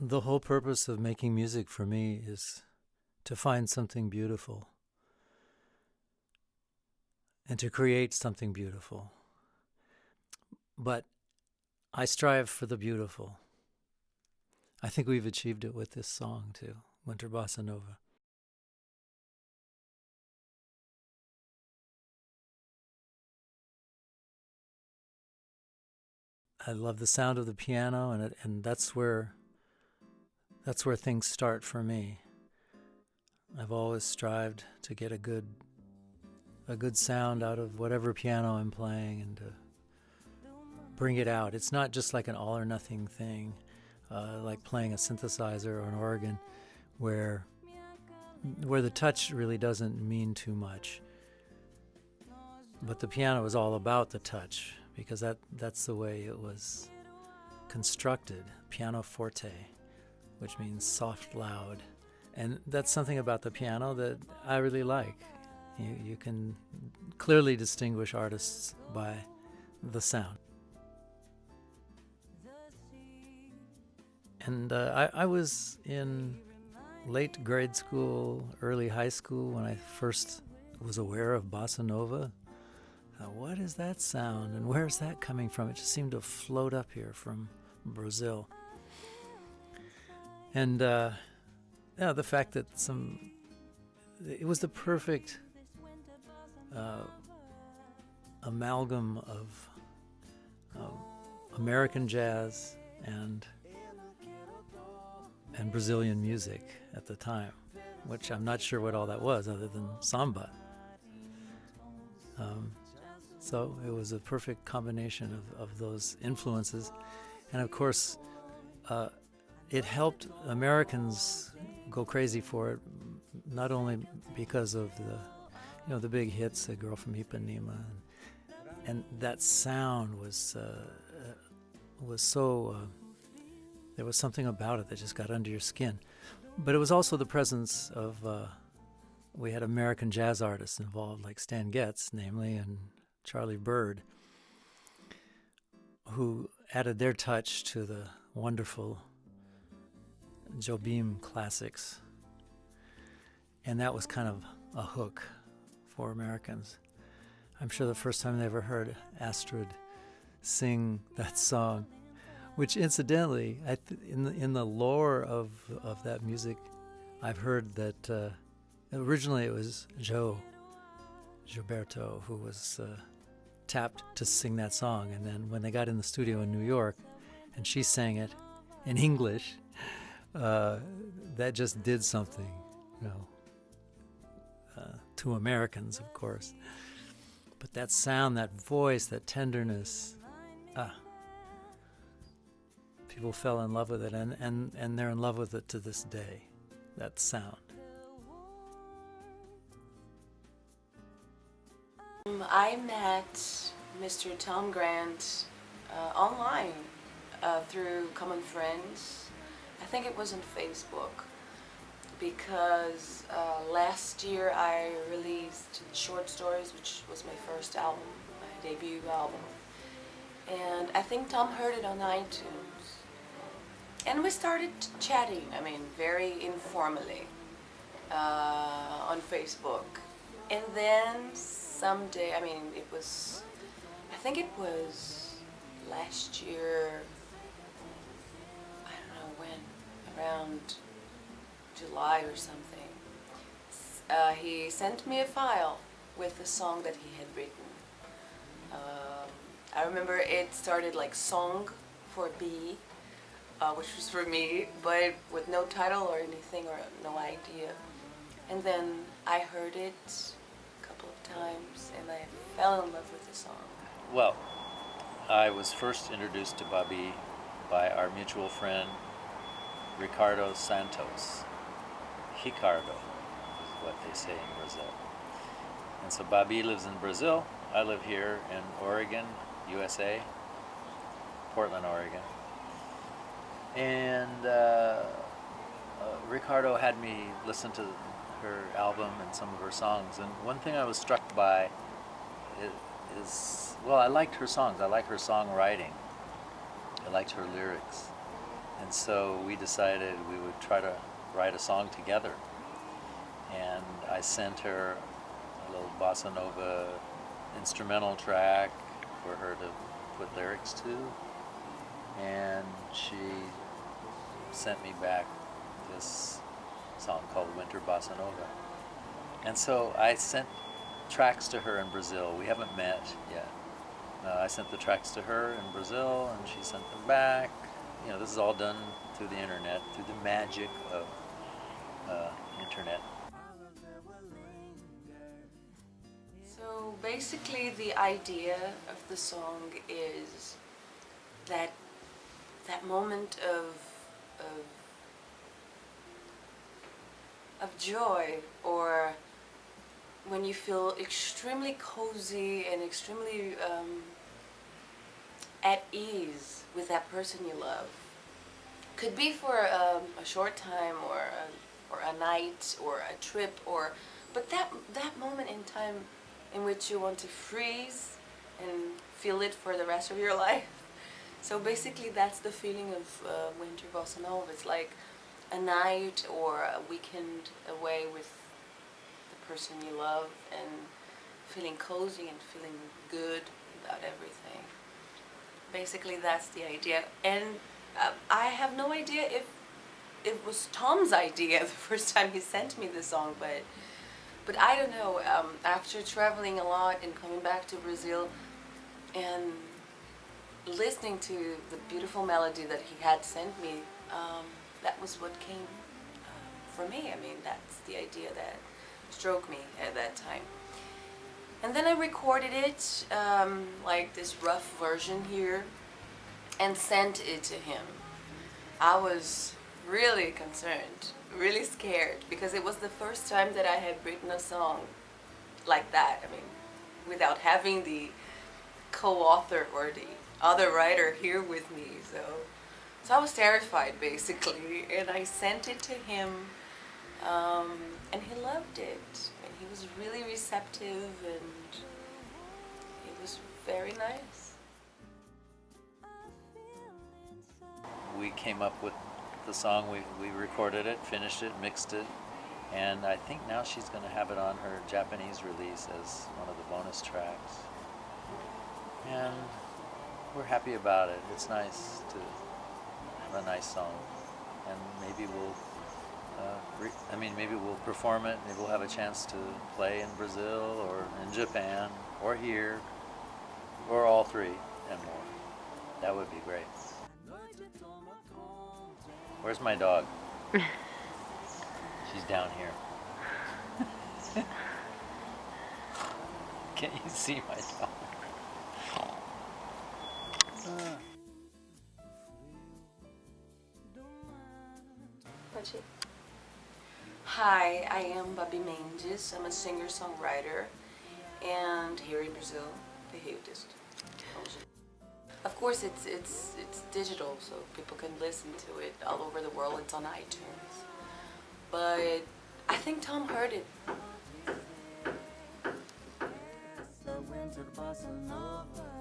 The whole purpose of making music for me is to find something beautiful and to create something beautiful. But I strive for the beautiful. I think we've achieved it with this song too, Winter Bossa Nova. I love the sound of the piano, and that's where things start for me. I've always strived to get a good sound out of whatever piano I'm playing and to bring it out. It's not just like an all or nothing thing, like playing a synthesizer or an organ, where the touch really doesn't mean too much. But the piano is all about the touch, because that's the way it was constructed, piano forte, which means soft, loud. And that's something about the piano that I really like. You can clearly distinguish artists by the sound. And I was in late grade school, early high school, when I first was aware of bossa nova. What is that sound, and where's that coming from? It just seemed to float up here from Brazil. And the fact that it was the perfect amalgam of American jazz and Brazilian music at the time, which I'm not sure what all that was other than samba. So it was a perfect combination of those influences. And of course, it helped Americans go crazy for it, not only because of the big hits, "A Girl from Ipanema," and that sound was so. There was something about it that just got under your skin. But it was also the presence of. We had American jazz artists involved, like Stan Getz, namely, and Charlie Bird, who added their touch to the wonderful Jobim classics. And that was kind of a hook for Americans. I'm sure the first time they ever heard Astrid sing that song, which incidentally, in the lore of that music, I've heard that originally it was Gilberto, who was tapped to sing that song. And then when they got in the studio in New York and she sang it in English, that just did something, to Americans, of course. But that sound, that voice, that tenderness, people fell in love with it, and they're in love with it to this day, that sound. I met Mr. Tom Grant online through common friends. I think it was on Facebook, because last year I released Short Stories, which was my first album, my debut album. And I think Tom heard it on iTunes. And we started chatting, very informally on Facebook. And then someday, I think it was last year, I don't know when, around July or something, he sent me a file with a song that he had written. I remember it started like Song for B, which was for me, but with no title or anything, or no idea. And then I heard it a couple of times and I fell in love with the song. Well, I was first introduced to Babi by our mutual friend Ricardo Santos. Ricardo is what they say in Brazil. And so Babi lives in Brazil. I live here in Oregon, USA, Portland, Oregon. And Ricardo had me listen to her album and some of her songs. And one thing I was struck by is I liked her songs. I like her songwriting. I liked her lyrics. And so we decided we would try to write a song together. And I sent her a little bossa nova instrumental track for her to put lyrics to. And she sent me back this song called Winter Bossa Nova. And so I sent tracks to her in Brazil. We haven't met yet. I sent the tracks to her in Brazil, and she sent them back. You know, this is all done through the internet, through the magic of internet. So basically the idea of the song is that moment of joy, or when you feel extremely cozy and extremely at ease with that person you love. Could be for a short time, or a night, or a trip, but that moment in time in which you want to freeze and feel it for the rest of your life. So basically that's the feeling of Winter Bossa Nova. It's like a night or a weekend away with the person you love, and feeling cozy and feeling good about everything. Basically that's the idea. And I have no idea if it was Tom's idea the first time he sent me the song, but I don't know. After traveling a lot and coming back to Brazil and listening to the beautiful melody that he had sent me, that was what came for me. I mean, that's the idea that struck me at that time. And then I recorded it, like this rough version here, and sent it to him. I was really concerned, really scared, because it was the first time that I had written a song like that. I mean, without having the co-author or the other writer here with me. So I was terrified, basically, and I sent it to him, and he loved it, and he was really receptive, and it was very nice. We came up with the song, we recorded it, finished it, mixed it, and I think now she's going to have it on her Japanese release as one of the bonus tracks. And we're happy about it. It's nice to have a nice song, and maybe we'll maybe we'll perform it. Maybe we'll have a chance to play in Brazil or in Japan or here, or all three and more. That would be great. Where's my dog? She's down here. Can you see my dog? Hi, I am Babi Mendes. I'm a singer-songwriter, and here in Brazil, behaviorist. Of course, it's digital, so people can listen to it all over the world. It's on iTunes, but I think Tom heard it. Winter Bossa Nova.